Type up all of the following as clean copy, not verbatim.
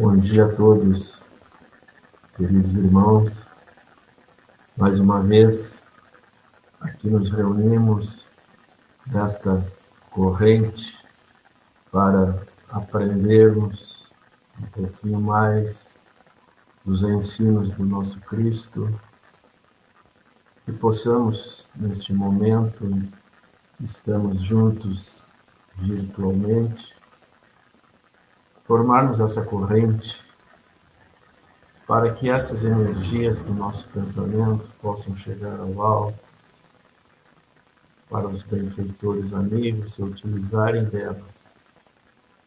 Bom dia a todos, queridos irmãos. Mais uma vez, aqui nos reunimos nesta corrente para aprendermos um pouquinho mais dos ensinos do nosso Cristo, que possamos, neste momento em que estamos juntos virtualmente, formarmos essa corrente para que essas energias do nosso pensamento possam chegar ao alto, para os benfeitores amigos se utilizarem delas,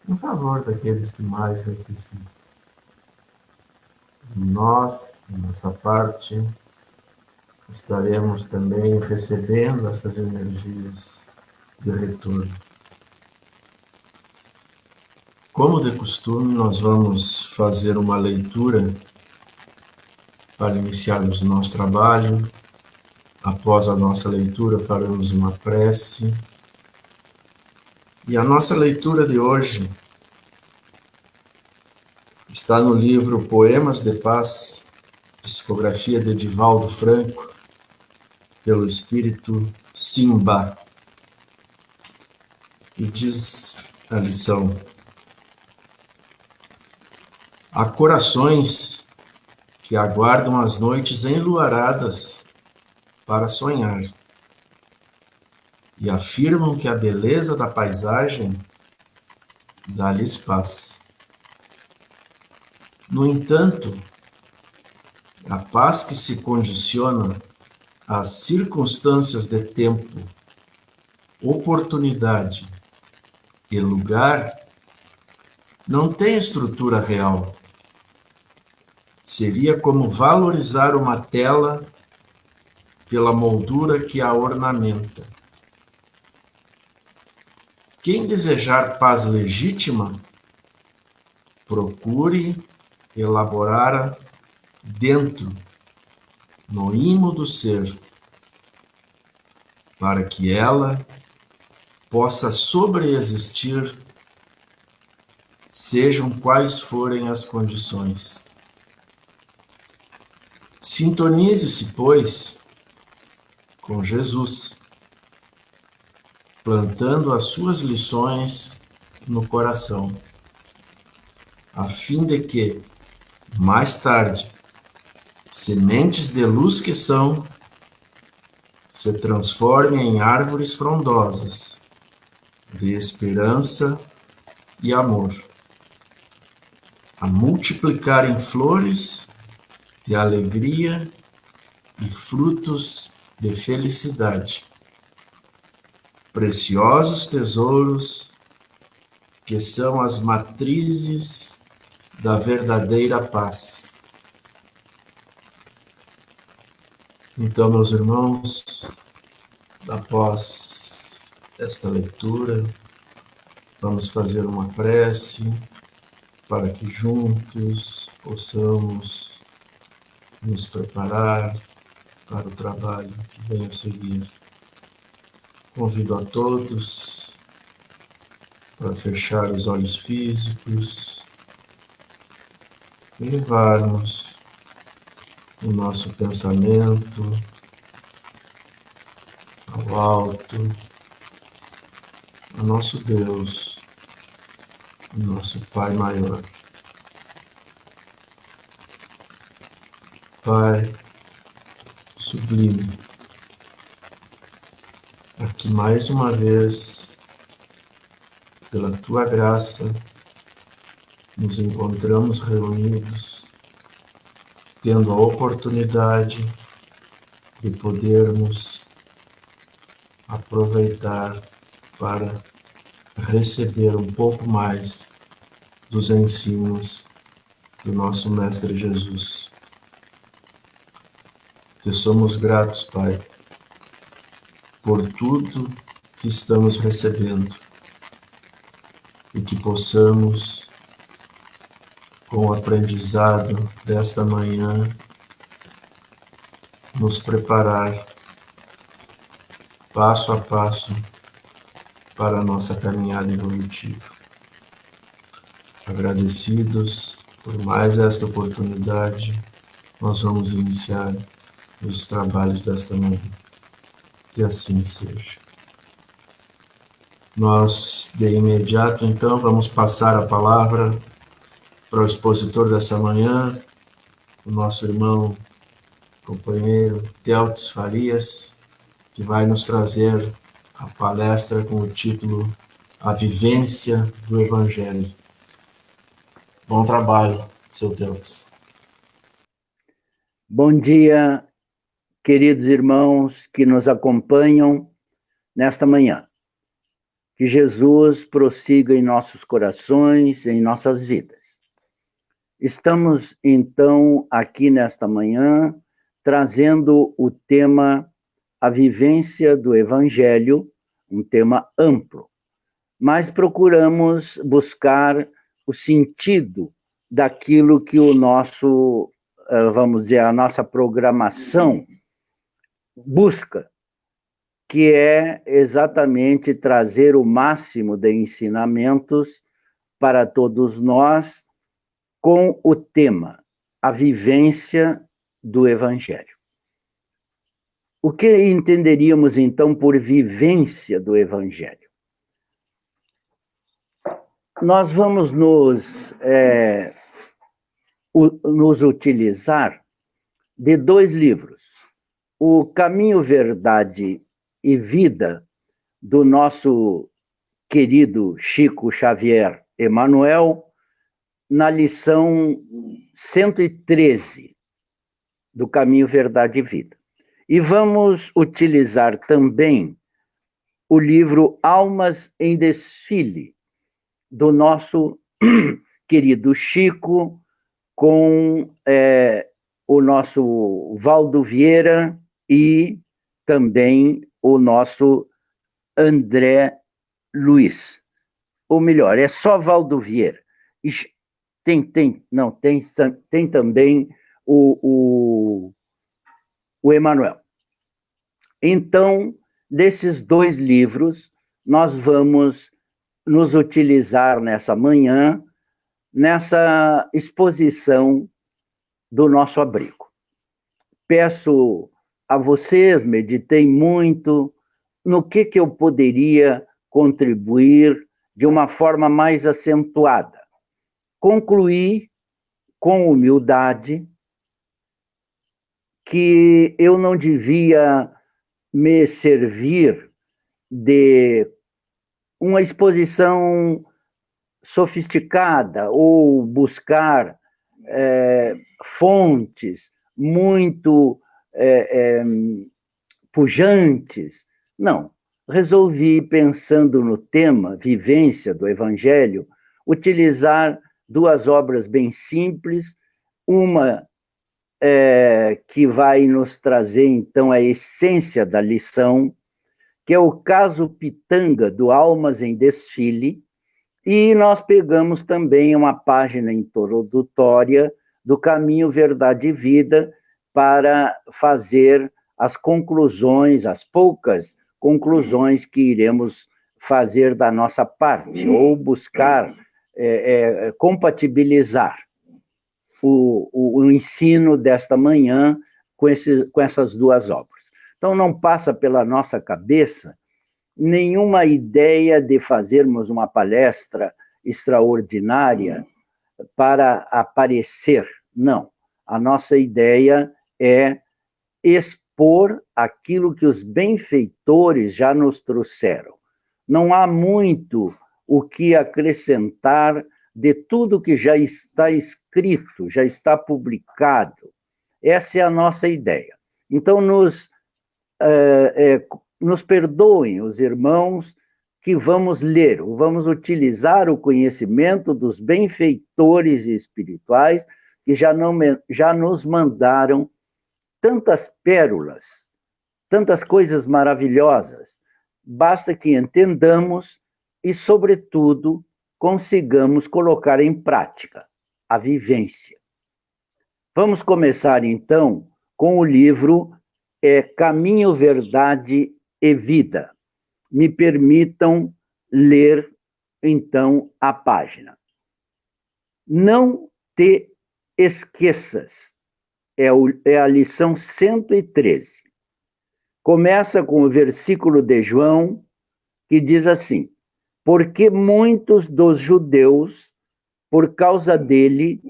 em favor daqueles que mais necessitam. Nós, nessa parte, estaremos também recebendo essas energias de retorno. Como de costume, nós vamos fazer uma leitura para iniciarmos o nosso trabalho. Após a nossa leitura, faremos uma prece. E a nossa leitura de hoje está no livro Poemas de Paz, psicografia de Divaldo Franco, pelo espírito Simba. E diz a lição: há corações que aguardam as noites enluaradas para sonhar e afirmam que a beleza da paisagem dá-lhes paz. No entanto, a paz que se condiciona às circunstâncias de tempo, oportunidade e lugar não tem estrutura real. Seria como valorizar uma tela pela moldura que a ornamenta. Quem desejar paz legítima, procure elaborar dentro, no ímo do ser, para que ela possa sobreexistir, sejam quais forem as condições. Sintonize-se, pois, com Jesus, plantando as suas lições no coração, a fim de que, mais tarde, sementes de luz que são, se transformem em árvores frondosas, de esperança e amor, a multiplicarem flores de alegria e frutos de felicidade, preciosos tesouros que são as matrizes da verdadeira paz. Então, meus irmãos, após esta leitura, vamos fazer uma prece para que juntos possamos nos preparar para o trabalho que vem a seguir. Convido a todos para fechar os olhos físicos e levarmos o nosso pensamento ao alto, ao nosso Deus, o nosso Pai maior. Pai sublime, aqui mais uma vez, pela Tua graça, nos encontramos reunidos, tendo a oportunidade de podermos aproveitar para receber um pouco mais dos ensinos do nosso Mestre Jesus. Te somos gratos, Pai, por tudo que estamos recebendo e que possamos, com o aprendizado desta manhã, nos preparar passo a passo para a nossa caminhada evolutiva. Agradecidos por mais esta oportunidade. Nós vamos iniciar os trabalhos desta manhã. Que assim seja. Nós, de imediato, então, vamos passar a palavra para o expositor dessa manhã, o nosso irmão, companheiro Deltis Farias, que vai nos trazer a palestra com o título A Vivência do Evangelho. Bom trabalho, seu Deltis. Bom dia, queridos irmãos que nos acompanham nesta manhã. Que Jesus prossiga em nossos corações, em nossas vidas. Estamos, então, aqui nesta manhã, trazendo o tema A Vivência do Evangelho, um tema amplo, mas procuramos buscar o sentido daquilo que o nosso, vamos dizer, a nossa programação busca, que é exatamente trazer o máximo de ensinamentos para todos nós com o tema, a vivência do Evangelho. O que entenderíamos, então, por vivência do Evangelho? Nós vamos nos utilizar de dois livros. O Caminho, Verdade e Vida, do nosso querido Chico Xavier Emanuel, na lição 113 do Caminho, Verdade e Vida. E vamos utilizar também o livro Almas em Desfile, do nosso querido Chico, com o nosso Valdo Vieira e também o nosso André Luiz. Ou melhor, é só Valdo Vieira. Tem também o Emanuel. Então, desses dois livros, nós vamos nos utilizar nessa manhã, nessa exposição do nosso abrigo. Peço a vocês, meditei muito no que eu poderia contribuir de uma forma mais acentuada. Concluí com humildade que eu não devia me servir de uma exposição sofisticada ou buscar fontes muito pujantes. Não. Resolvi, pensando no tema vivência do Evangelho, utilizar duas obras bem simples, uma que vai nos trazer, então, a essência da lição, que é o caso Pitanga, do Almas em Desfile, e nós pegamos também uma página introdutória do Caminho, Verdade e Vida, para fazer as conclusões, as poucas conclusões que iremos fazer da nossa parte, ou buscar compatibilizar o ensino desta manhã com essas duas obras. Então, não passa pela nossa cabeça nenhuma ideia de fazermos uma palestra extraordinária para aparecer. Não. A nossa ideia é expor aquilo que os benfeitores já nos trouxeram. Não há muito o que acrescentar de tudo que já está escrito, já está publicado. Essa é a nossa ideia. Então, nos perdoem os irmãos que vamos ler, vamos utilizar o conhecimento dos benfeitores espirituais que já nos mandaram tantas pérolas, tantas coisas maravilhosas. Basta que entendamos e, sobretudo, consigamos colocar em prática a vivência. Vamos começar, então, com o livro Caminho, Verdade e Vida. Me permitam ler, então, a página. Não te esqueças. É a lição 113. Começa com o versículo de João, que diz assim: porque muitos dos judeus, por causa dele,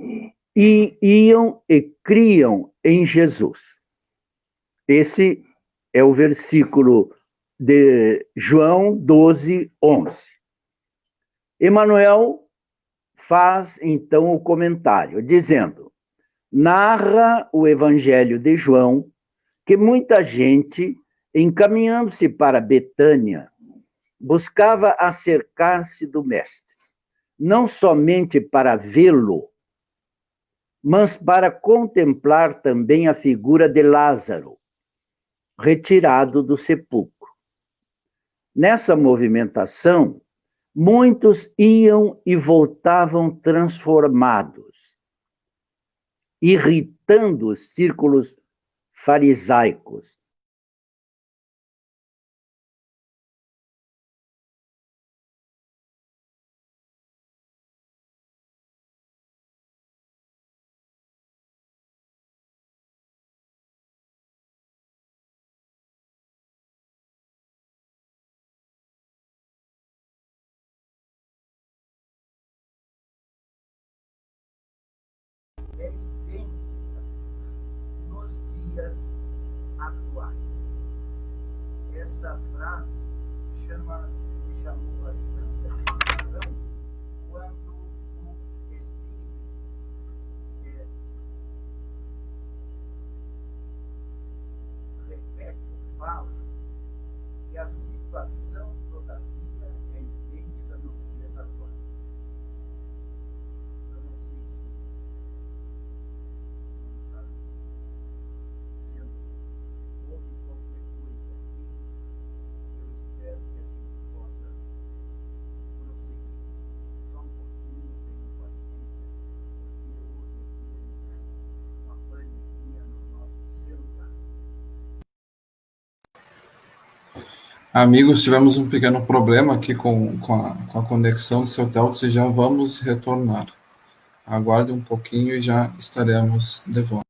iam e criam em Jesus. Esse é o versículo de João 12, 11. Emmanuel faz então o comentário, dizendo: narra o Evangelho de João que muita gente, encaminhando-se para Betânia, buscava acercar-se do Mestre, não somente para vê-lo, mas para contemplar também a figura de Lázaro, retirado do sepulcro. Nessa movimentação, muitos iam e voltavam transformados, irritando os círculos farisaicos. É idêntica nos dias atuais. Essa frase me chamou bastante atenção quando o Espírito repete ou fala que a situação, todavia, é idêntica nos dias atuais. Eu não sei se houve qualquer coisa aqui. Eu espero que a gente possa prosseguir. Só um pouquinho, tenham paciência, porque houve aqui uma panezinha no nosso celular. Amigos, tivemos um pequeno problema aqui com a conexão do seu Teltz e já vamos retornar. Aguarde um pouquinho e já estaremos de volta.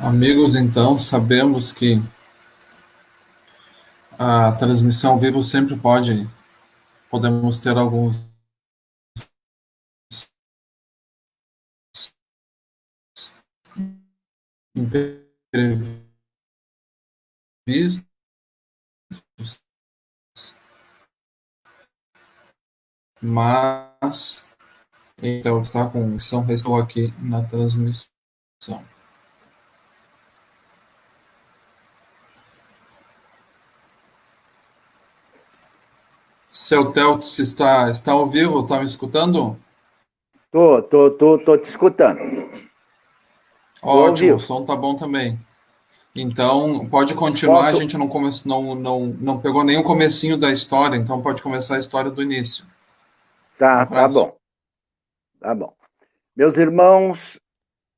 Amigos, então, sabemos que a transmissão ao vivo sempre podemos ter alguns imprevistos, mas então está com São Restou aqui na transmissão. Seu Teltz está ao vivo, está me escutando? Tô te escutando. Ótimo, o som tá bom também. Então, pode continuar, a gente não pegou nem o comecinho da história, então pode começar a história do início. Tá bom. Tá bom. Meus irmãos,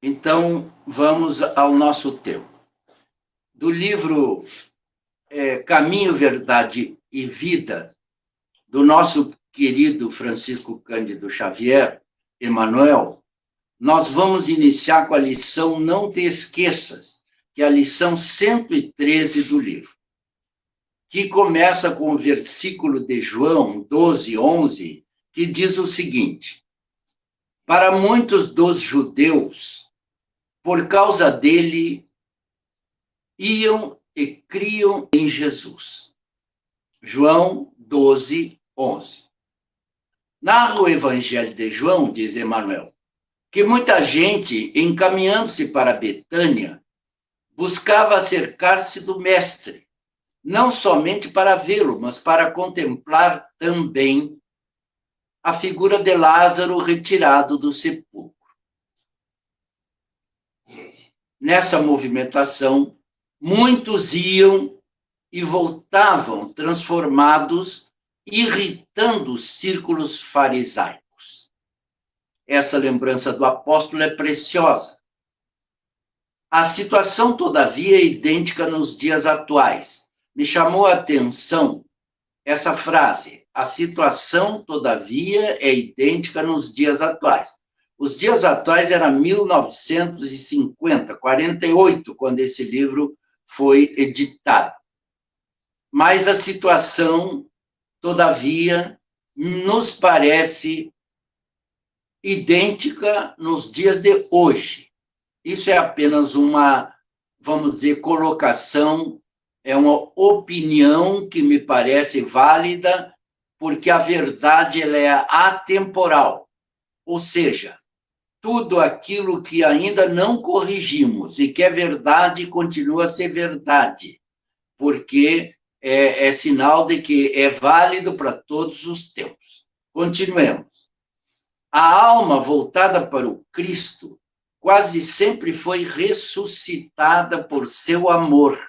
então vamos ao nosso tema. Do livro Caminho, Verdade e Vida, do nosso querido Francisco Cândido Xavier, Emmanuel, nós vamos iniciar com a lição Não Te Esqueças, que é a lição 113 do livro, que começa com o versículo de João 12:11, que diz o seguinte: para muitos dos judeus, por causa dele, iam e criam em Jesus. João 12:11. Narra o Evangelho de João, diz Emmanuel, que muita gente, encaminhando-se para Betânia, buscava acercar-se do Mestre, não somente para vê-lo, mas para contemplar também a figura de Lázaro retirado do sepulcro. Nessa movimentação, muitos iam e voltavam transformados, irritando os círculos farisaicos. Essa lembrança do apóstolo é preciosa. A situação, todavia, é idêntica nos dias atuais. Me chamou a atenção essa frase: a situação, todavia, é idêntica nos dias atuais. Os dias atuais era 1950, 48, quando esse livro foi editado. Mas a situação, todavia, nos parece idêntica nos dias de hoje. Isso é apenas uma, vamos dizer, colocação, é uma opinião que me parece válida, porque a verdade ela é atemporal. Ou seja, tudo aquilo que ainda não corrigimos e que é verdade continua a ser verdade, porque é sinal de que é válido para todos os tempos. Continuemos. A alma voltada para o Cristo quase sempre foi ressuscitada por seu amor,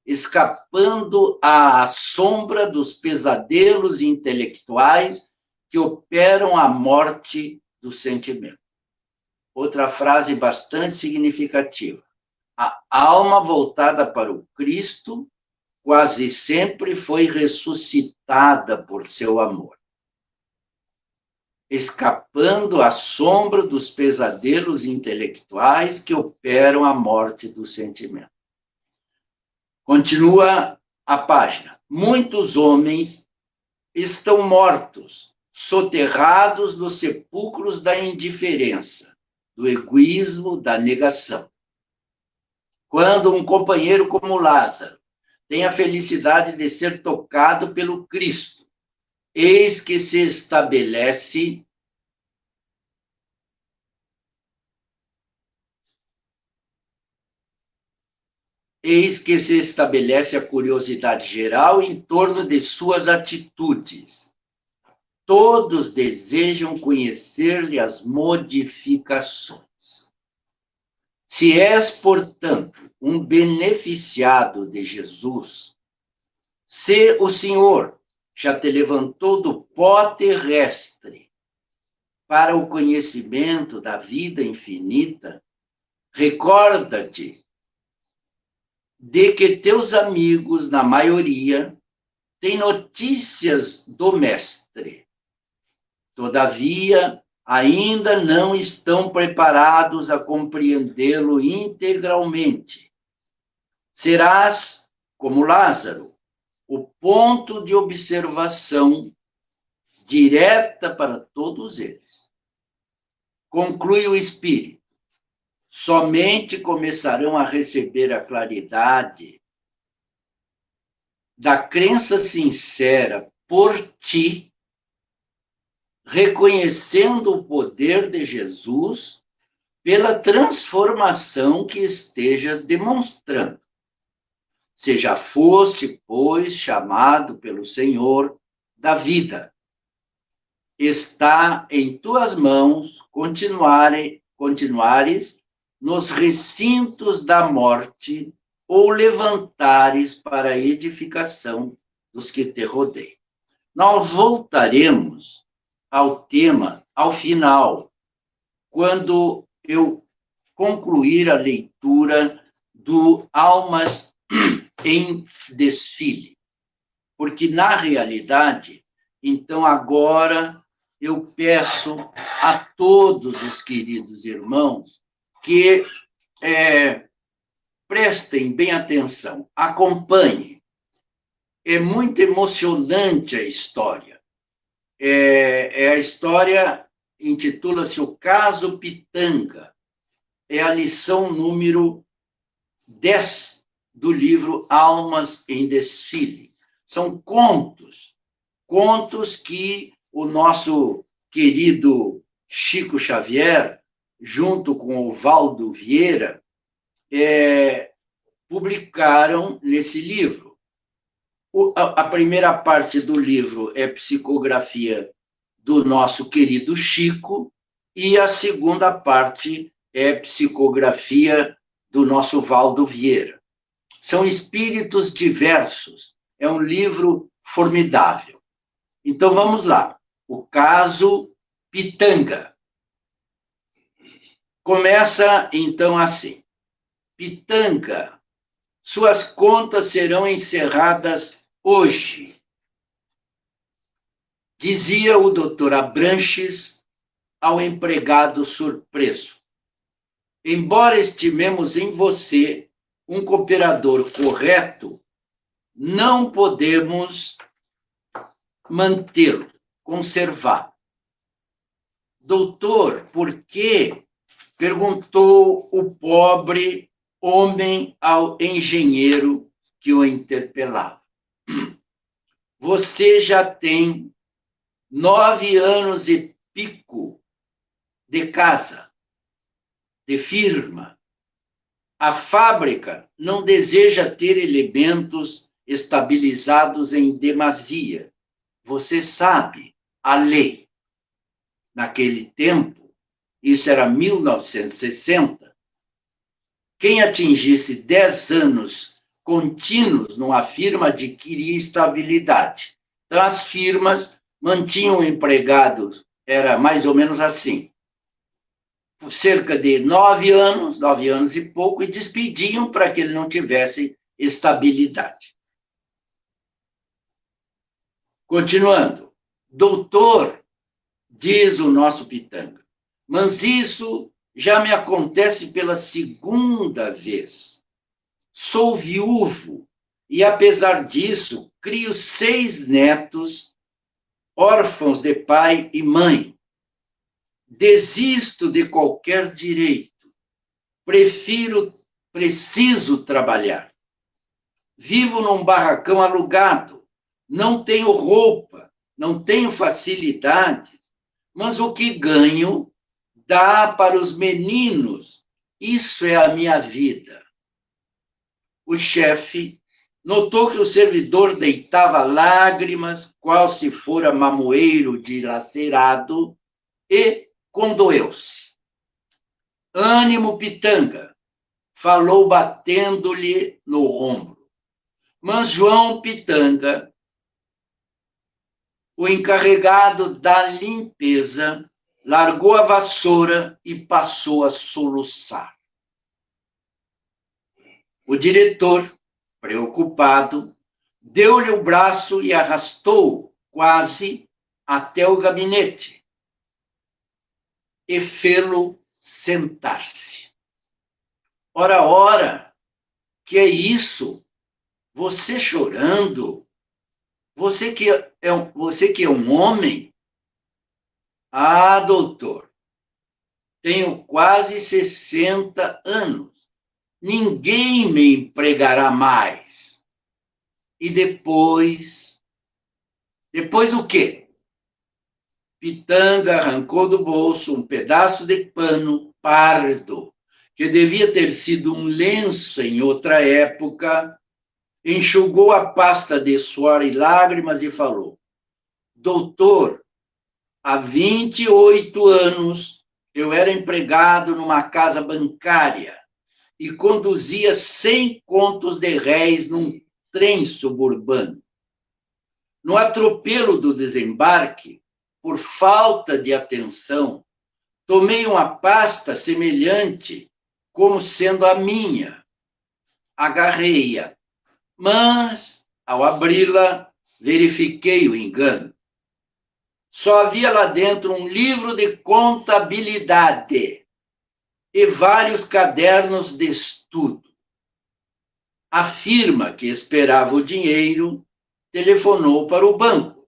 escapando à sombra dos pesadelos intelectuais que operam a morte do sentimento. Outra frase bastante significativa. A alma voltada para o Cristo quase sempre foi ressuscitada por seu amor, escapando à sombra dos pesadelos intelectuais que operam a morte do sentimento. Continua a página. Muitos homens estão mortos, soterrados nos sepulcros da indiferença, do egoísmo, da negação. Quando um companheiro como Lázaro tem a felicidade de ser tocado pelo Cristo, eis que se estabelece a curiosidade geral em torno de suas atitudes. Todos desejam conhecer-lhe as modificações. Se és, portanto, um beneficiado de Jesus, se o Senhor já te levantou do pó terrestre para o conhecimento da vida infinita, recorda-te de que teus amigos, na maioria, têm notícias do Mestre. Todavia, ainda não estão preparados a compreendê-lo integralmente. Serás, como Lázaro, o ponto de observação direta para todos eles. Conclui o Espírito. Somente começarão a receber a claridade da crença sincera por ti, reconhecendo o poder de Jesus pela transformação que estejas demonstrando. Se já foste, pois, chamado pelo Senhor da vida, está em tuas mãos continuares nos recintos da morte ou levantares para a edificação dos que te rodeiam. Nós voltaremos ao tema ao final, quando eu concluir a leitura do Almas em Desfile. Porque, na realidade, então agora eu peço a todos os queridos irmãos que prestem bem atenção, acompanhem. É muito emocionante a história. A história intitula-se O Caso Pitanga. É a lição número 10 do livro Almas em Desfile. São contos que o nosso querido Chico Xavier, junto com o Valdo Vieira, publicaram nesse livro. A primeira parte do livro é psicografia do nosso querido Chico, e a segunda parte é psicografia do nosso Valdo Vieira. São espíritos diversos, é um livro formidável. Então, vamos lá. O caso Pitanga. Começa, então, assim. Pitanga, suas contas serão encerradas hoje, dizia o doutor Abranches ao empregado surpreso. Embora estimemos em você um cooperador correto, não podemos mantê-lo, conservar. Doutor, por quê? Perguntou o pobre homem ao engenheiro que o interpelava. Você já tem 9 anos e pico de casa, de firma. A fábrica não deseja ter elementos estabilizados em demasia. Você sabe, a lei. Naquele tempo, isso era 1960, quem atingisse 10 anos contínuos numa firma adquiria estabilidade. Então, as firmas mantinham empregados, era mais ou menos assim, por cerca de 9 anos e pouco, e despediam para que ele não tivesse estabilidade. Continuando. Doutor, diz o nosso Pitanga, mas isso já me acontece pela segunda vez. Sou viúvo e, apesar disso, crio 6 netos, órfãos de pai e mãe. Desisto de qualquer direito. Preciso trabalhar. Vivo num barracão alugado. Não tenho roupa, não tenho facilidade, mas o que ganho dá para os meninos. Isso é a minha vida. O chefe notou que o servidor deitava lágrimas, qual se fora mamoeiro dilacerado, e condoeu-se. Ânimo, Pitanga, falou batendo-lhe no ombro. Mas João Pitanga, o encarregado da limpeza, largou a vassoura e passou a soluçar. O diretor, preocupado, deu-lhe o braço e arrastou-o quase até o gabinete. e fê-lo sentar-se. Ora, que é isso? Você chorando? Você que é um homem? Ah, doutor, tenho quase 60 anos. Ninguém me empregará mais. E depois o quê? Pitanga arrancou do bolso um pedaço de pano pardo, que devia ter sido um lenço em outra época, enxugou a pasta de suor e lágrimas e falou: doutor, há 28 anos eu era empregado numa casa bancária e conduzia 100 contos de réis num trem suburbano. No atropelo do desembarque, por falta de atenção, tomei uma pasta semelhante como sendo a minha. Agarrei-a, mas, ao abri-la, verifiquei o engano. Só havia lá dentro um livro de contabilidade e vários cadernos de estudo. A firma que esperava o dinheiro telefonou para o banco.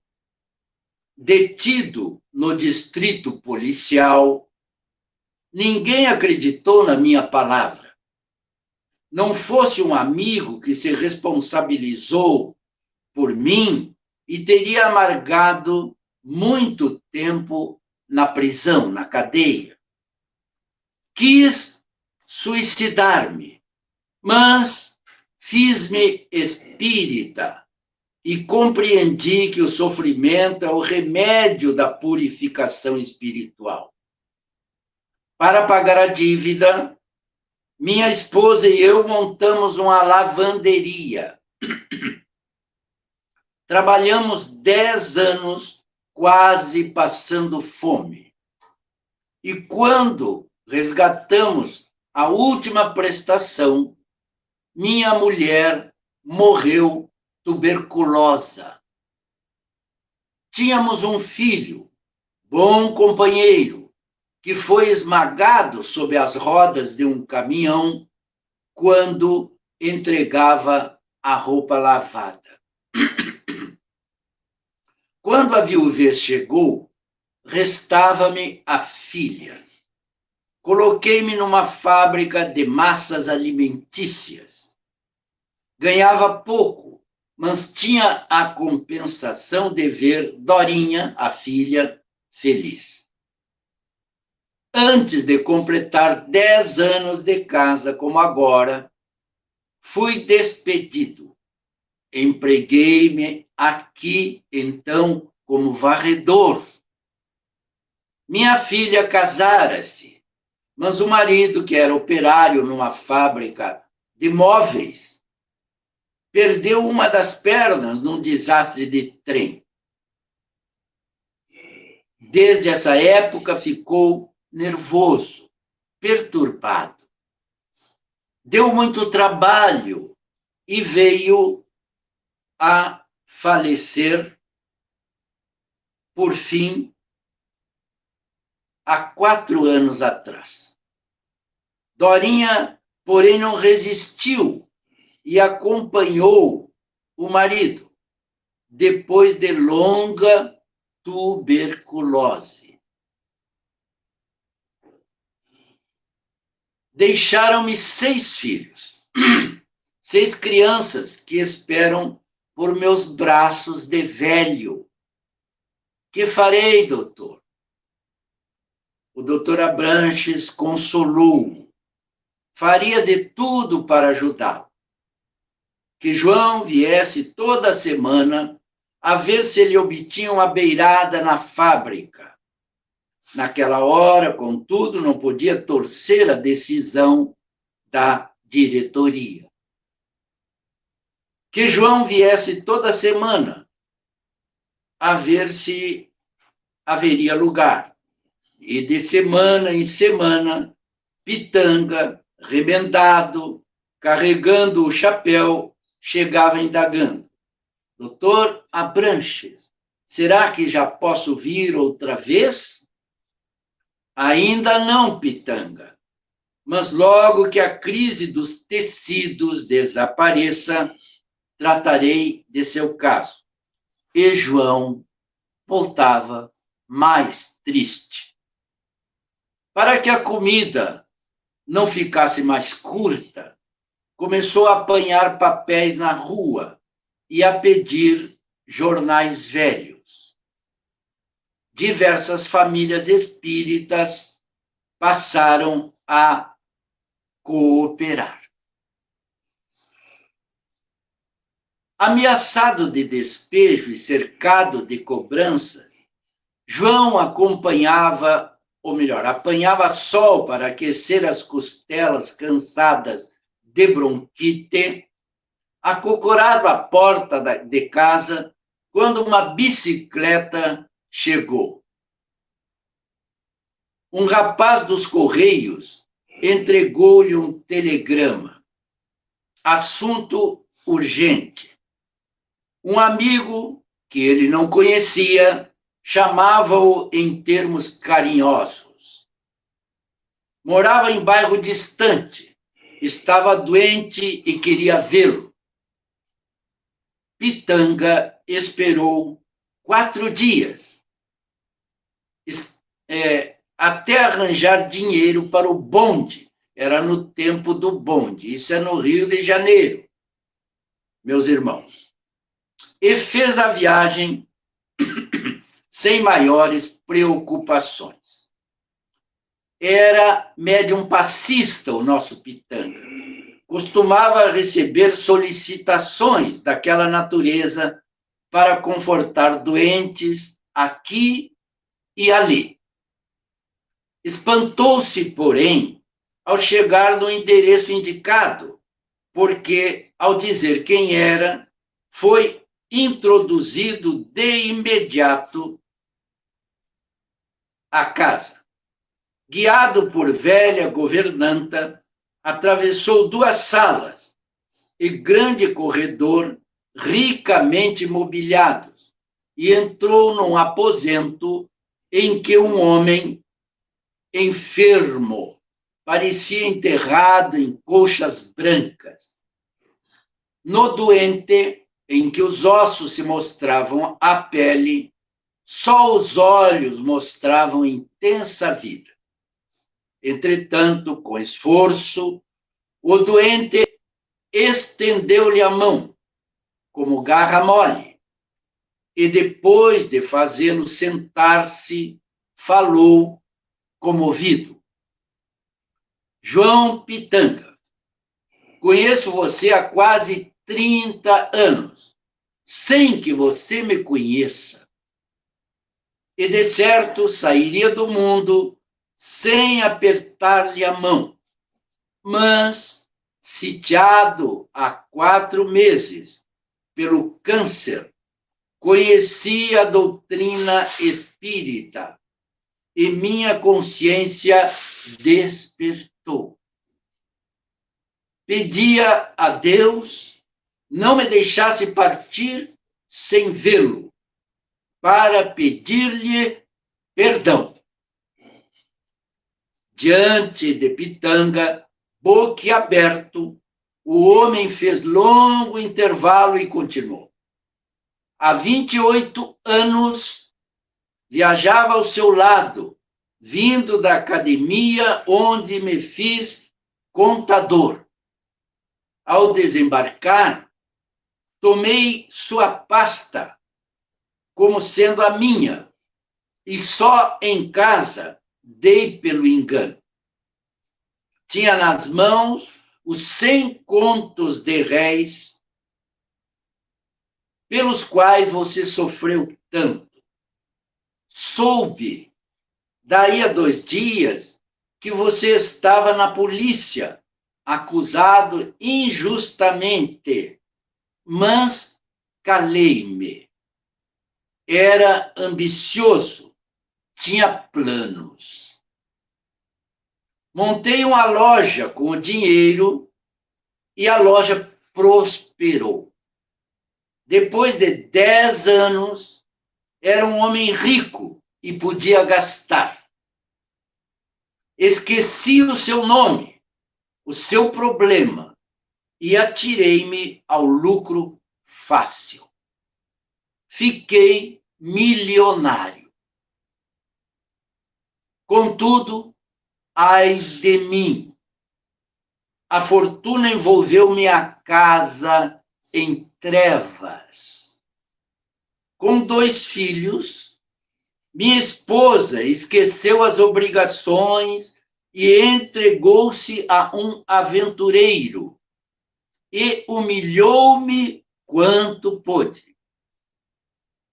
Detido no distrito policial, ninguém acreditou na minha palavra. Não fosse um amigo que se responsabilizou por mim e teria amargado muito tempo na prisão, na cadeia. Quis suicidar-me, mas fiz-me espírita e compreendi que o sofrimento é o remédio da purificação espiritual. Para pagar a dívida, minha esposa e eu montamos uma lavanderia. Trabalhamos 10 anos quase passando fome. E quando resgatamos a última prestação, minha mulher morreu tuberculosa. Tínhamos um filho, bom companheiro, que foi esmagado sob as rodas de um caminhão quando entregava a roupa lavada. Quando a viuvez chegou, restava-me a filha. Coloquei-me numa fábrica de massas alimentícias. Ganhava pouco, mas tinha a compensação de ver Dorinha, a filha, feliz. Antes de completar 10 anos de casa, como agora, fui despedido. Empreguei-me aqui, então, como varredor. Minha filha casara-se, mas o marido, que era operário numa fábrica de móveis, perdeu uma das pernas num desastre de trem. Desde essa época ficou nervoso, perturbado. Deu muito trabalho e veio a falecer, por fim, há 4 anos atrás. Dorinha, porém, não resistiu e acompanhou o marido, depois de longa tuberculose. Deixaram-me 6 filhos, 6 crianças que esperam por meus braços de velho. Que farei, doutor? O doutor Abranches consolou-o. Faria de tudo para ajudá-lo. Que João viesse toda semana a ver se ele obtinha uma beirada na fábrica. Naquela hora, contudo, não podia torcer a decisão da diretoria. Que João viesse toda semana a ver se haveria lugar. E de semana em semana, Pitanga, remendado, carregando o chapéu, chegava indagando: doutor Abranches, será que já posso vir outra vez? Ainda não, Pitanga. Mas logo que a crise dos tecidos desapareça, tratarei de seu caso. E João voltava mais triste. Para que a comida não ficasse mais curta, começou a apanhar papéis na rua e a pedir jornais velhos. Diversas famílias espíritas passaram a cooperar. Ameaçado de despejo e cercado de cobranças, João acompanhava, ou melhor, apanhava sol para aquecer as costelas cansadas de bronquite, acocorado à porta de casa, quando uma bicicleta chegou. Um rapaz dos Correios entregou-lhe um telegrama. Assunto urgente. Um amigo, que ele não conhecia, chamava-o em termos carinhosos. Morava em bairro distante, estava doente e queria vê-lo. Pitanga esperou 4 dias, até arranjar dinheiro para o bonde. Era no tempo do bonde, isso é no Rio de Janeiro, meus irmãos. E fez a viagem sem maiores preocupações. Era médium passista o nosso Pitanga. Costumava receber solicitações daquela natureza para confortar doentes aqui e ali. Espantou-se, porém, ao chegar no endereço indicado, porque, ao dizer quem era, foi introduzido de imediato à casa. Guiado por velha governanta, atravessou 2 salas e grande corredor ricamente mobiliados e entrou num aposento em que um homem enfermo parecia enterrado em colchas brancas. No doente, em que os ossos se mostravam à pele, só os olhos mostravam intensa vida. Entretanto, com esforço, o doente estendeu-lhe a mão, como garra mole, e depois de fazê-lo sentar-se, falou comovido. João Pitanga, conheço você há quase 30 anos, sem que você me conheça. E de certo sairia do mundo sem apertar-lhe a mão. Mas, sitiado há 4 meses pelo câncer, conheci a doutrina espírita e minha consciência despertou. Pedia a Deus não me deixasse partir sem vê-lo, para pedir-lhe perdão. Diante de Pitanga, boquiaberto, o homem fez longo intervalo e continuou. Há 28 anos, viajava ao seu lado, vindo da academia onde me fiz contador. Ao desembarcar, tomei sua pasta como sendo a minha, e só em casa dei pelo engano. Tinha nas mãos os 100 contos de réis pelos quais você sofreu tanto. Soube, daí a 2 dias, que você estava na polícia, acusado injustamente, mas calei-me. Era ambicioso, tinha planos. Montei uma loja com o dinheiro e a loja prosperou. Depois de 10 anos, era um homem rico e podia gastar. Esqueci o seu nome, o seu problema, e atirei-me ao lucro fácil. Fiquei milionário. Contudo, ai de mim, a fortuna envolveu minha casa em trevas. Com 2 filhos, minha esposa esqueceu as obrigações e entregou-se a um aventureiro e humilhou-me quanto pôde.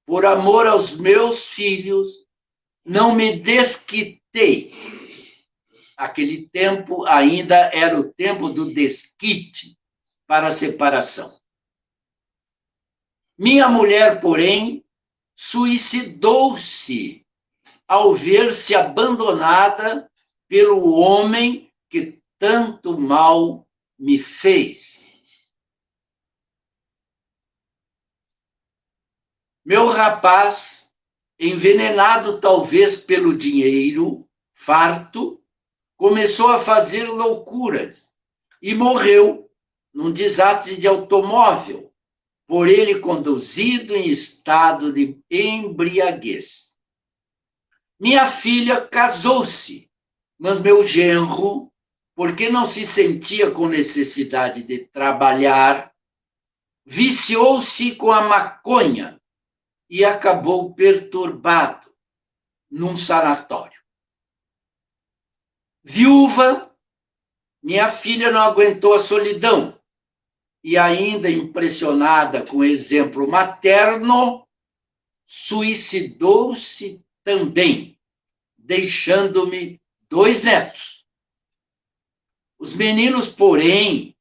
Por amor aos meus filhos, não me desquitei. Aquele tempo ainda era o tempo do desquite para a separação. Minha mulher, porém, suicidou-se ao ver-se abandonada pelo homem que tanto mal me fez. Meu rapaz, envenenado talvez pelo dinheiro, farto, começou a fazer loucuras e morreu num desastre de automóvel, por ele conduzido em estado de embriaguez. Minha filha casou-se, mas meu genro, porque não se sentia com necessidade de trabalhar, viciou-se com a maconha e acabou perturbado num sanatório. Viúva, minha filha não aguentou a solidão e, ainda impressionada com o exemplo materno, suicidou-se também, deixando-me 2 netos. Os meninos, porém,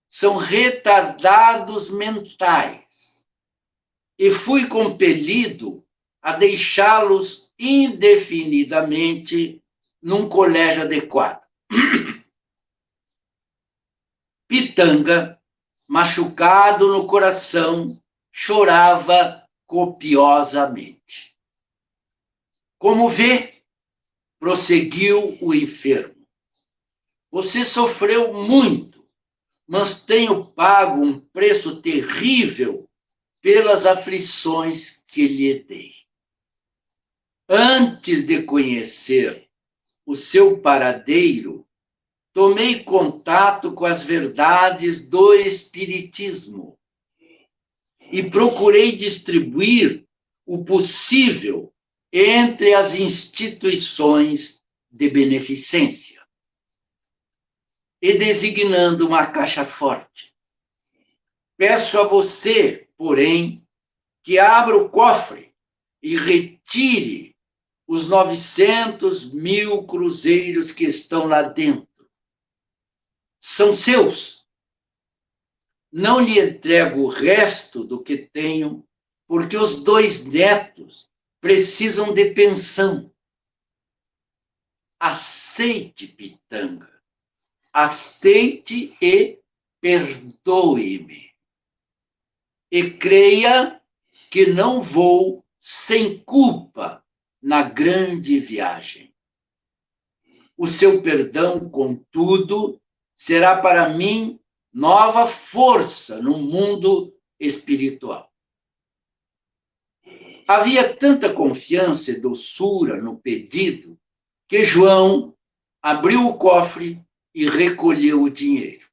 são retardados mentais e fui compelido a deixá-los indefinidamente num colégio adequado. Pitanga, machucado no coração, chorava copiosamente. Como vê, prosseguiu o enfermo, você sofreu muito, mas tenho pago um preço terrível pelas aflições que lhe dei. Antes de conhecer o seu paradeiro, tomei contato com as verdades do Espiritismo e procurei distribuir o possível entre as instituições de beneficência. E designando uma caixa forte, peço a você, porém, que abra o cofre e retire os 900.000 cruzeiros que estão lá dentro. São seus. Não lhe entrego o resto do que tenho, porque os 2 netos precisam de pensão. Aceite, Pitanga. Aceite e perdoe-me. E creia que não vou sem culpa na grande viagem. O seu perdão, contudo, será para mim nova força no mundo espiritual. Havia tanta confiança e doçura no pedido que João abriu o cofre e recolheu o dinheiro.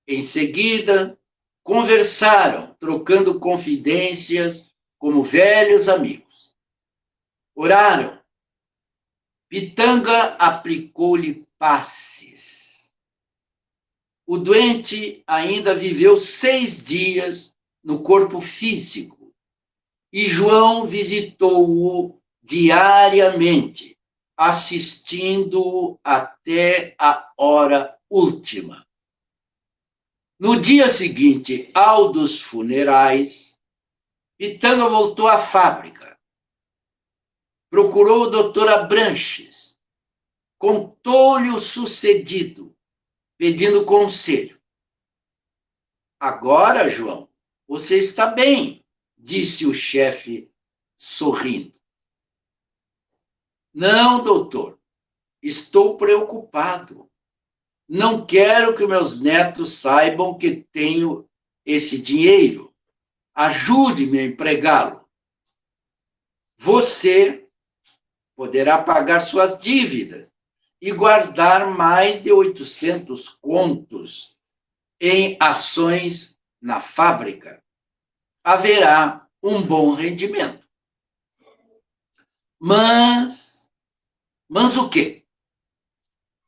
Em seguida, conversaram, trocando confidências como velhos amigos. Oraram. Pitanga aplicou-lhe passes. O doente ainda viveu 6 dias no corpo físico e João visitou-o diariamente, assistindo-o até a hora última. No dia seguinte ao dos funerais, Pitanga voltou à fábrica. Procurou o doutor Abranches, contou-lhe o sucedido, pedindo conselho. Agora, João, você está bem, disse o chefe, sorrindo. Não, doutor, estou preocupado. Não quero que meus netos saibam que tenho esse dinheiro. Ajude-me a empregá-lo. Você poderá pagar suas dívidas e guardar mais de 800 contos em ações na fábrica. Haverá um bom rendimento. Mas o quê?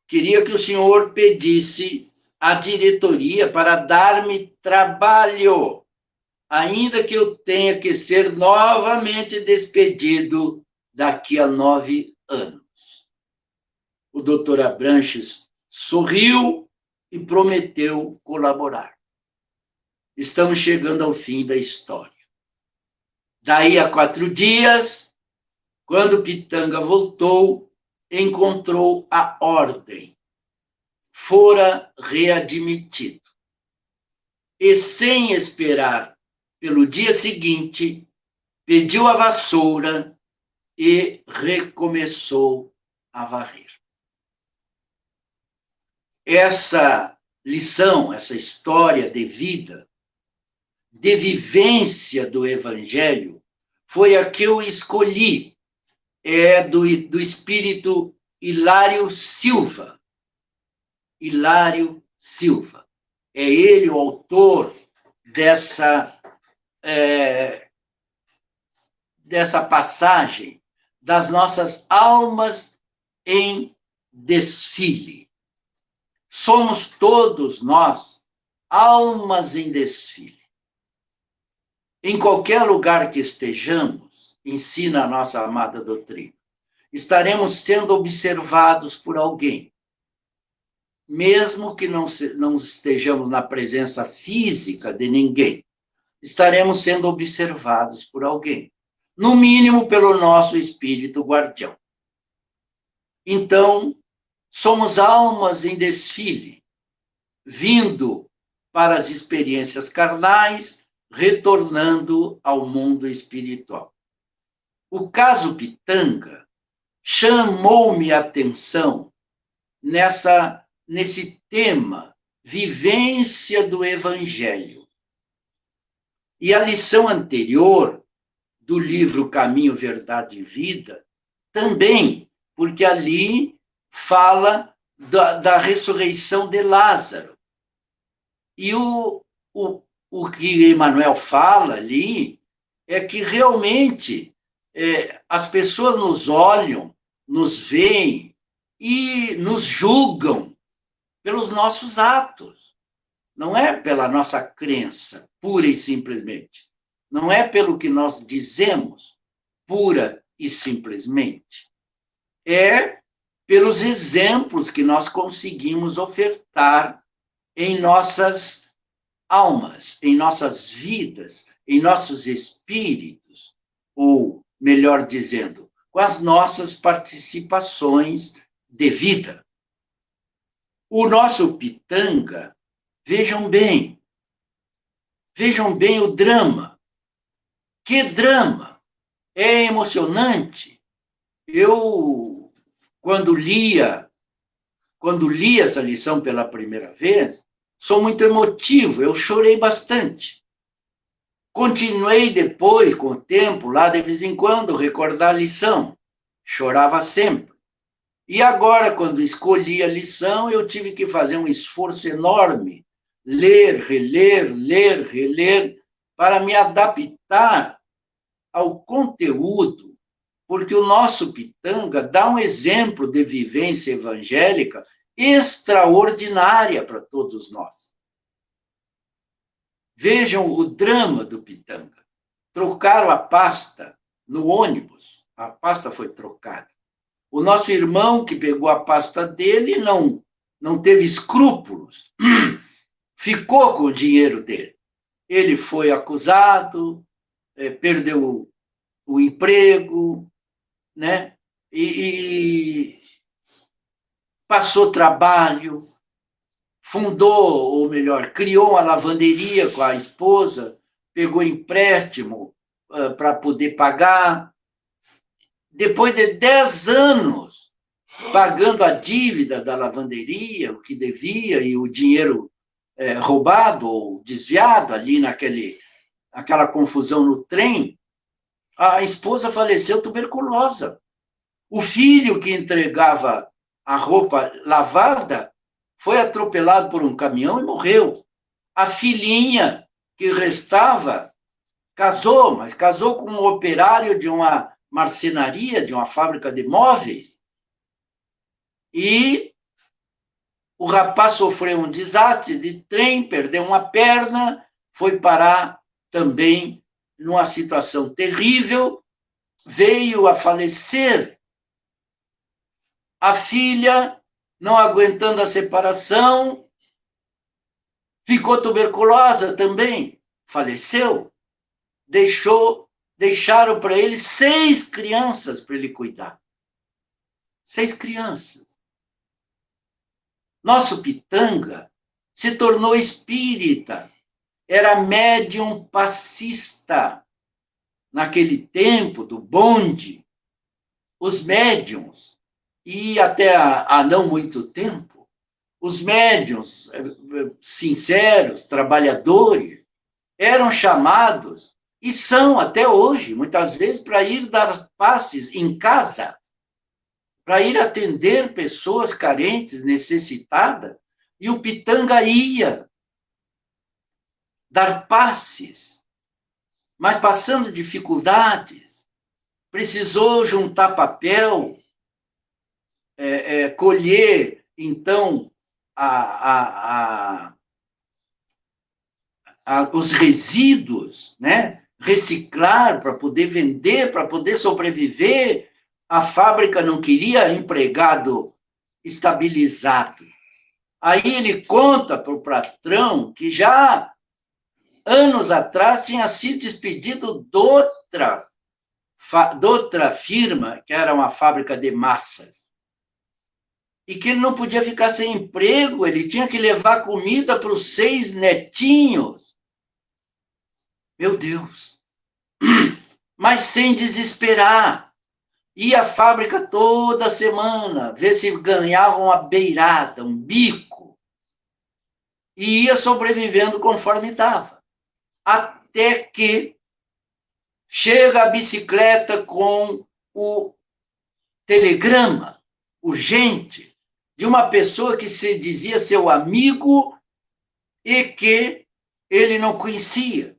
Queria que o senhor pedisse à diretoria para dar-me trabalho, ainda que eu tenha que ser novamente despedido daqui a 9 anos. O doutor Abranches sorriu e prometeu colaborar. Estamos chegando ao fim da história. Daí a 4 dias, quando Pitanga voltou, encontrou a ordem. Fora readmitido. E, sem esperar pelo dia seguinte, pediu a vassoura e recomeçou a varrer. Essa lição, essa história de vida, de vivência do Evangelho, foi a que eu escolhi. É do espírito Hilário Silva. Hilário Silva. É ele o autor dessa passagem das nossas almas em desfile. Somos todos nós almas em desfile. Em qualquer lugar que estejamos, ensina a nossa amada doutrina, estaremos sendo observados por alguém. Mesmo que não estejamos na presença física de ninguém, estaremos sendo observados por alguém. No mínimo pelo nosso espírito guardião. Então, somos almas em desfile, vindo para as experiências carnais, retornando ao mundo espiritual. O caso Pitanga chamou-me a atenção nesse tema, vivência do Evangelho. E a lição anterior do livro Caminho, Verdade e Vida, também, porque ali fala da ressurreição de Lázaro. E o que Emmanuel fala ali é que realmente as pessoas nos olham, nos veem e nos julgam pelos nossos atos. Não é pela nossa crença, pura e simplesmente. Não é pelo que nós dizemos, pura e simplesmente. É pelos exemplos que nós conseguimos ofertar em nossas almas, em nossas vidas, em nossos espíritos, ou, melhor dizendo, com as nossas participações de vida. O nosso Pitanga, vejam bem o drama. Que drama! É emocionante. Eu, quando li essa lição pela primeira vez, sou muito emotivo, eu chorei bastante. Continuei depois, com o tempo, lá de vez em quando, recordar a lição. Chorava sempre. E agora, quando escolhi a lição, eu tive que fazer um esforço enorme. Ler, reler, para me adaptar ao conteúdo, porque o nosso Pitanga dá um exemplo de vivência evangélica extraordinária para todos nós. Vejam o drama do Pitanga. Trocaram a pasta no ônibus, a pasta foi trocada. O nosso irmão, que pegou a pasta dele, não teve escrúpulos, ficou com o dinheiro dele. Ele foi acusado, perdeu o emprego, né? E passou trabalho, fundou, ou melhor, criou uma lavanderia com a esposa, pegou empréstimo para poder pagar. Depois de 10 anos, pagando a dívida da lavanderia, o que devia, e o dinheiro roubado ou desviado ali naquela confusão no trem, a esposa faleceu tuberculosa. O filho que entregava a roupa lavada foi atropelado por um caminhão e morreu. A filhinha que restava casou, mas casou com um operário de uma marcenaria, de uma fábrica de móveis. E o rapaz sofreu um desastre de trem, perdeu uma perna, foi parar também numa situação terrível, veio a falecer. A filha, não aguentando a separação, ficou tuberculosa também, faleceu. Deixaram para ele 6 crianças para ele cuidar. 6 crianças. Nosso Pitanga se tornou espírita, era médium passista. Naquele tempo do bonde, os médiums, e até há não muito tempo, os médiums sinceros, trabalhadores, eram chamados, e são até hoje, muitas vezes, para ir dar passes em casa, para ir atender pessoas carentes, necessitadas, e o Pitanga ia dar passes, mas passando dificuldades, precisou juntar papel, colher, então, os resíduos, né? Reciclar para poder vender, para poder sobreviver. A fábrica não queria empregado estabilizado. Aí ele conta para o patrão que já anos atrás tinha sido despedido de outra firma, que era uma fábrica de massas, e que ele não podia ficar sem emprego, ele tinha que levar comida para os 6 netinhos. Meu Deus! Mas sem desesperar. Ia à fábrica toda semana, ver se ganhava uma beirada, um bico, e ia sobrevivendo conforme dava. Até que chega a bicicleta com o telegrama urgente de uma pessoa que se dizia seu amigo e que ele não conhecia.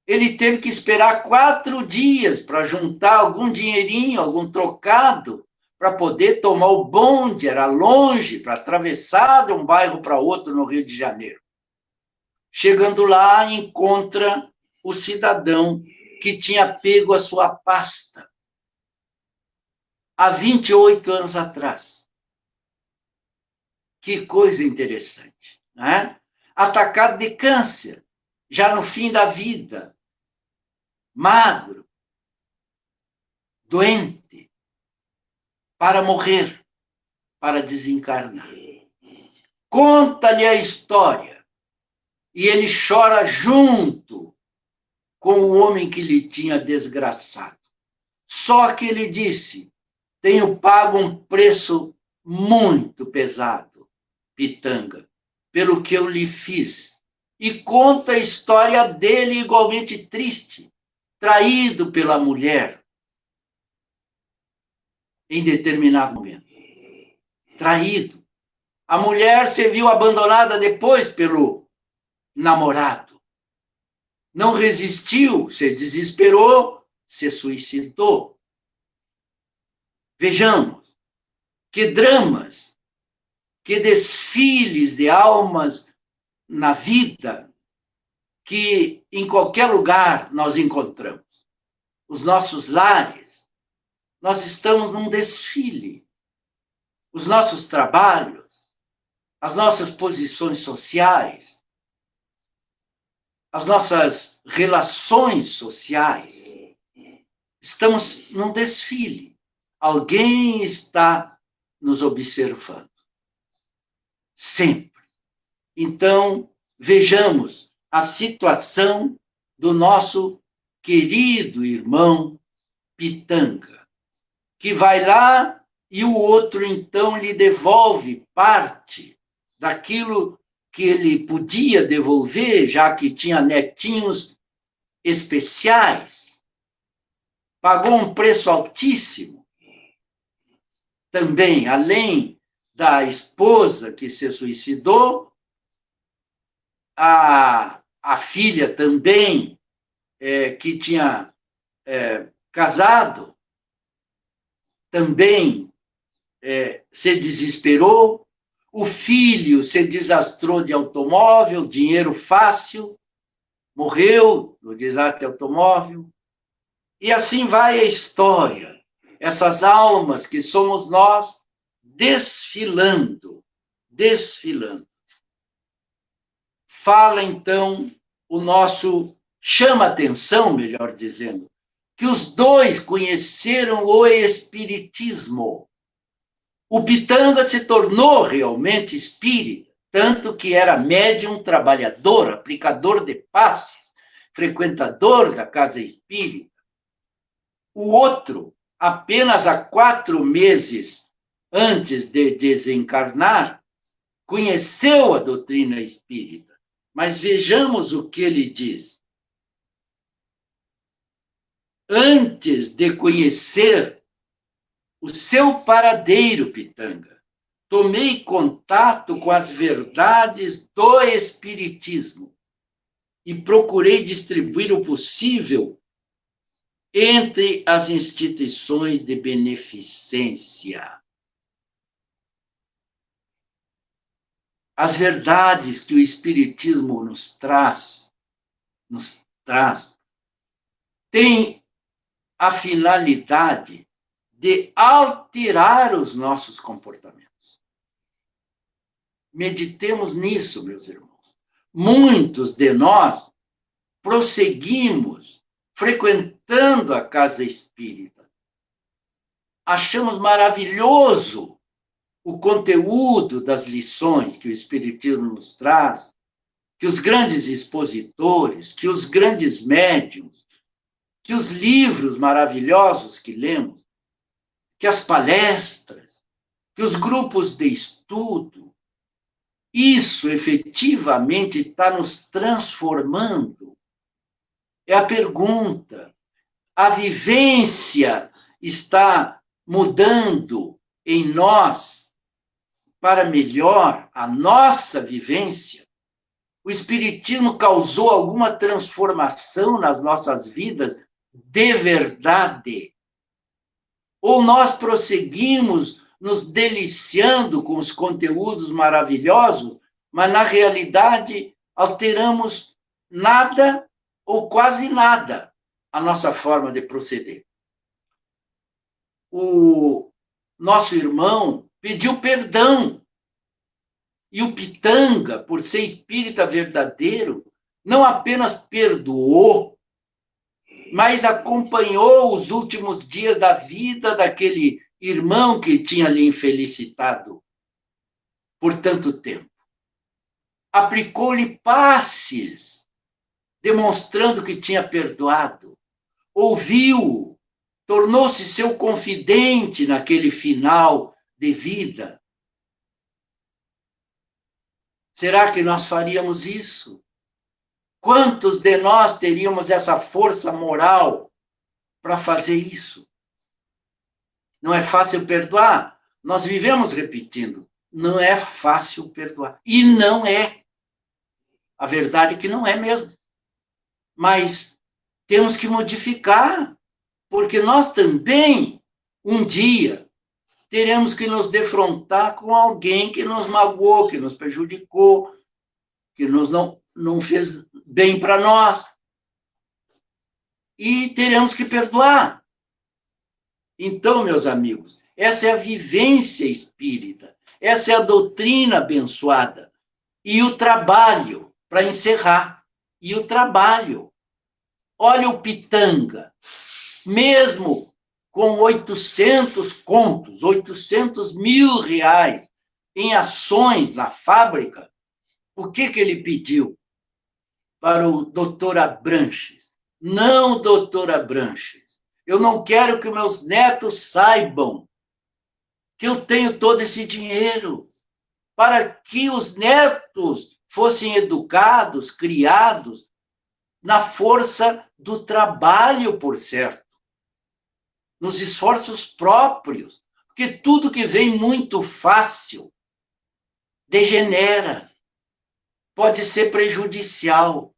Ele teve que esperar 4 dias para juntar algum dinheirinho, algum trocado, para poder tomar o bonde, era longe, para atravessar de um bairro para outro no Rio de Janeiro. Chegando lá, encontra o cidadão que tinha pego a sua pasta há 28 anos atrás. Que coisa interessante, né? Atacado de câncer, já no fim da vida, magro, doente, para morrer, para desencarnar. Conta-lhe a história e ele chora junto com o homem que lhe tinha desgraçado. Só que ele disse: tenho pago um preço muito pesado, Pitanga, pelo que eu lhe fiz. E conta a história dele igualmente triste, traído pela mulher em determinado momento. Traído. A mulher se viu abandonada depois pelo namorado. Não resistiu, se desesperou, se suicidou. Vejamos que dramas, que desfiles de almas na vida que em qualquer lugar nós encontramos. Os nossos lares, nós estamos num desfile. Os nossos trabalhos, as nossas posições sociais, as nossas relações sociais, estamos num desfile. Alguém está nos observando. Sempre. Então, vejamos a situação do nosso querido irmão Pitanga, que vai lá e o outro, então, lhe devolve parte daquilo que ele podia devolver, já que tinha netinhos especiais. Pagou um preço altíssimo. Também, além da esposa que se suicidou, a filha também, que tinha casado, também se desesperou. O filho se desastrou de automóvel, dinheiro fácil, morreu no desastre de automóvel. E assim vai a história. Essas almas que somos nós desfilando. Fala, então, chama atenção, melhor dizendo, que os dois conheceram o espiritismo. O Pitanga se tornou realmente espírita, tanto que era médium, trabalhador, aplicador de passes, frequentador da casa espírita. O outro, apenas há 4 meses antes de desencarnar, conheceu a doutrina espírita. Mas vejamos o que ele diz. Antes de conhecer o seu paradeiro, Pitanga, tomei contato com as verdades do espiritismo e procurei distribuir o possível entre as instituições de beneficência. As verdades que o espiritismo nos traz têm a finalidade de alterar os nossos comportamentos. Meditemos nisso, meus irmãos. Muitos de nós prosseguimos frequentando a casa espírita. Achamos maravilhoso o conteúdo das lições que o espiritismo nos traz, que os grandes expositores, que os grandes médiuns, que os livros maravilhosos que lemos, que as palestras, que os grupos de estudo, isso efetivamente está nos transformando. É a pergunta. A vivência está mudando em nós para melhor a nossa vivência? O espiritismo causou alguma transformação nas nossas vidas de verdade? Ou nós prosseguimos nos deliciando com os conteúdos maravilhosos, mas na realidade alteramos nada ou quase nada a nossa forma de proceder? O nosso irmão pediu perdão. E o Pitanga, por ser espírita verdadeiro, não apenas perdoou, mas acompanhou os últimos dias da vida daquele irmão que tinha lhe infelicitado por tanto tempo. Aplicou-lhe passes, demonstrando que tinha perdoado. Ouviu-o, tornou-se seu confidente naquele final de vida. Será que nós faríamos isso? Quantos de nós teríamos essa força moral para fazer isso? Não é fácil perdoar? Nós vivemos repetindo. Não é fácil perdoar. E não é. A verdade é que não é mesmo. Mas temos que modificar, porque nós também, um dia, teremos que nos defrontar com alguém que nos magoou, que nos prejudicou, que não fez bem para nós. E teremos que perdoar. Então, meus amigos, essa é a vivência espírita, essa é a doutrina abençoada. E o trabalho, para encerrar, e o trabalho. Olha o Pitanga, mesmo com 800 contos, 800 mil reais em ações na fábrica, o que ele pediu para o doutor Abranches? Não, doutor Abranches, eu não quero que meus netos saibam que eu tenho todo esse dinheiro, para que os netos fossem educados, criados na força do trabalho, por certo, nos esforços próprios, porque tudo que vem muito fácil degenera, pode ser prejudicial.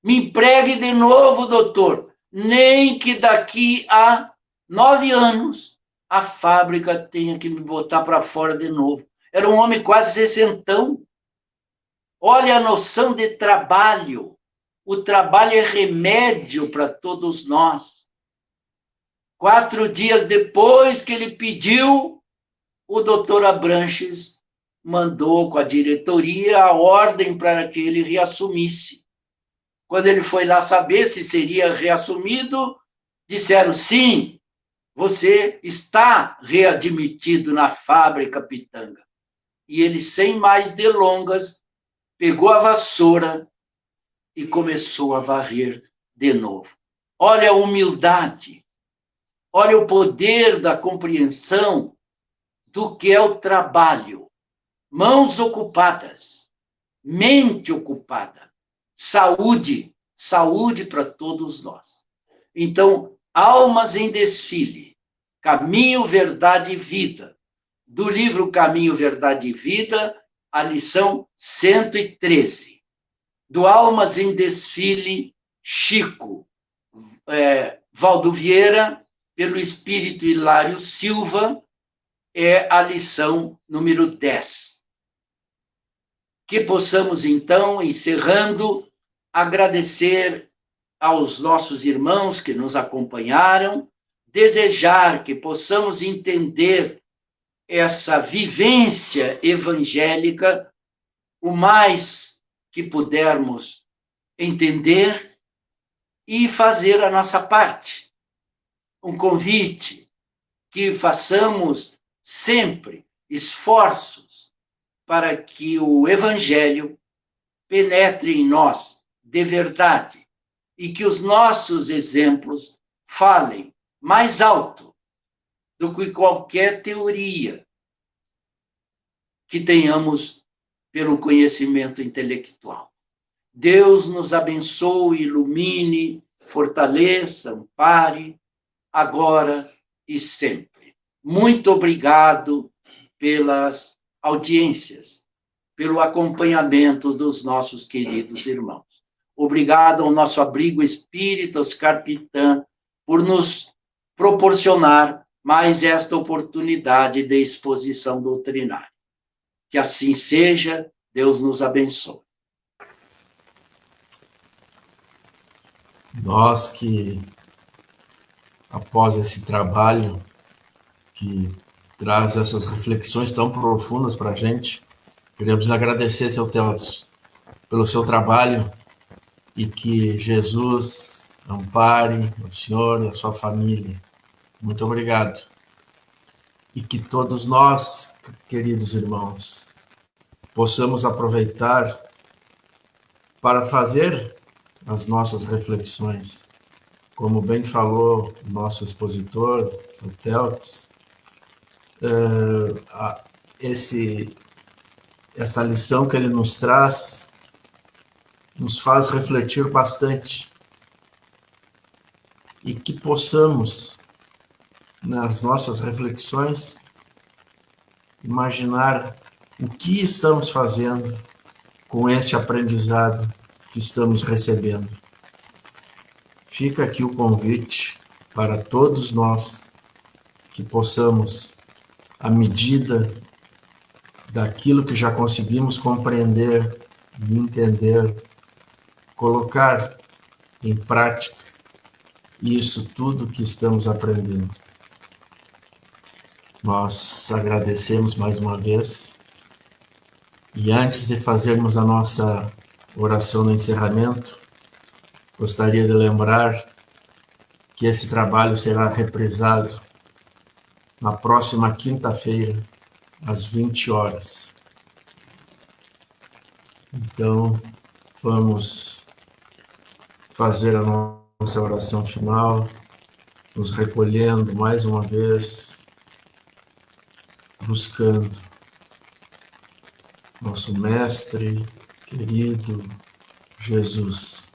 Me empregue de novo, doutor, nem que daqui a 9 anos a fábrica tenha que me botar para fora de novo. Era um homem quase sessentão. Olha a noção de trabalho. O trabalho é remédio para todos nós. 4 dias depois que ele pediu, o doutor Abranches mandou com a diretoria a ordem para que ele reassumisse. Quando ele foi lá saber se seria reassumido, disseram, sim, você está readmitido na fábrica Pitanga. E ele, sem mais delongas, pegou a vassoura e começou a varrer de novo. Olha a humildade, olha o poder da compreensão do que é o trabalho. Mãos ocupadas, mente ocupada, saúde, saúde para todos nós. Então, Almas em Desfile, Caminho, Verdade e Vida, do livro Caminho, Verdade e Vida, a lição 113. Do Almas em Desfile, Chico, Valdo Vieira, pelo espírito Hilário Silva, é a lição número 10. Que possamos, então, encerrando, agradecer aos nossos irmãos que nos acompanharam, desejar que possamos entender essa vivência evangélica o mais que pudermos entender e fazer a nossa parte. Um convite que façamos sempre esforços para que o Evangelho penetre em nós de verdade e que os nossos exemplos falem mais alto do que qualquer teoria que tenhamos pelo conhecimento intelectual. Deus nos abençoe, ilumine, fortaleça, ampare, agora e sempre. Muito obrigado pelas audiências, pelo acompanhamento dos nossos queridos irmãos. Obrigado ao nosso abrigo espírita, Oscar Pitã, por nos proporcionar mais esta oportunidade de exposição doutrinária. Que assim seja, Deus nos abençoe. Nós que, após esse trabalho que traz essas reflexões tão profundas para a gente, queremos agradecer, seu Teódoso, pelo seu trabalho e que Jesus ampare o senhor e a sua família. Muito obrigado. E que todos nós, queridos irmãos, possamos aproveitar para fazer as nossas reflexões. Como bem falou o nosso expositor, o Teódoso, essa lição que ele nos traz nos faz refletir bastante e que possamos, nas nossas reflexões, imaginar o que estamos fazendo com este aprendizado que estamos recebendo. Fica aqui o convite para todos nós que possamos, à medida daquilo que já conseguimos compreender e entender, colocar em prática isso tudo que estamos aprendendo. Nós agradecemos mais uma vez e antes de fazermos a nossa oração no encerramento, gostaria de lembrar que esse trabalho será reprisado na próxima quinta-feira, às 20 horas. Então, vamos fazer a nossa oração final, nos recolhendo mais uma vez buscando nosso Mestre querido Jesus.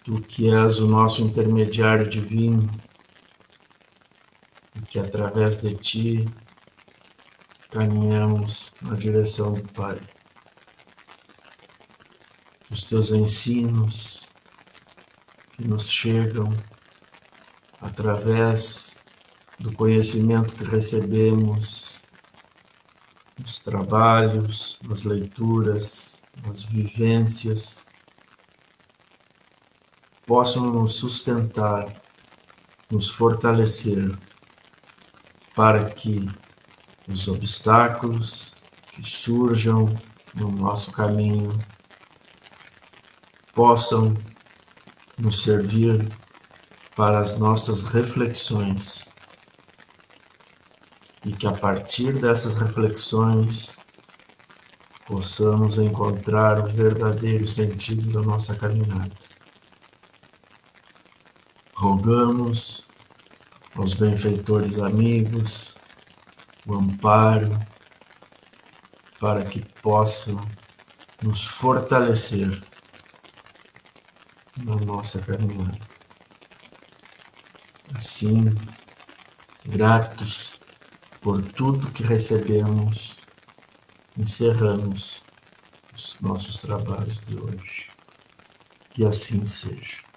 Tu que és o nosso intermediário divino, e que através de Ti caminhamos na direção do Pai. Os Teus ensinos que nos chegam através do conhecimento que recebemos nos trabalhos, nas leituras, nas vivências, possam nos sustentar, nos fortalecer, para que os obstáculos que surjam no nosso caminho possam nos servir para as nossas reflexões e que a partir dessas reflexões possamos encontrar o verdadeiro sentido da nossa caminhada. Rogamos aos benfeitores amigos o amparo para que possam nos fortalecer na nossa caminhada. Assim, gratos por tudo que recebemos, encerramos os nossos trabalhos de hoje. Que assim seja.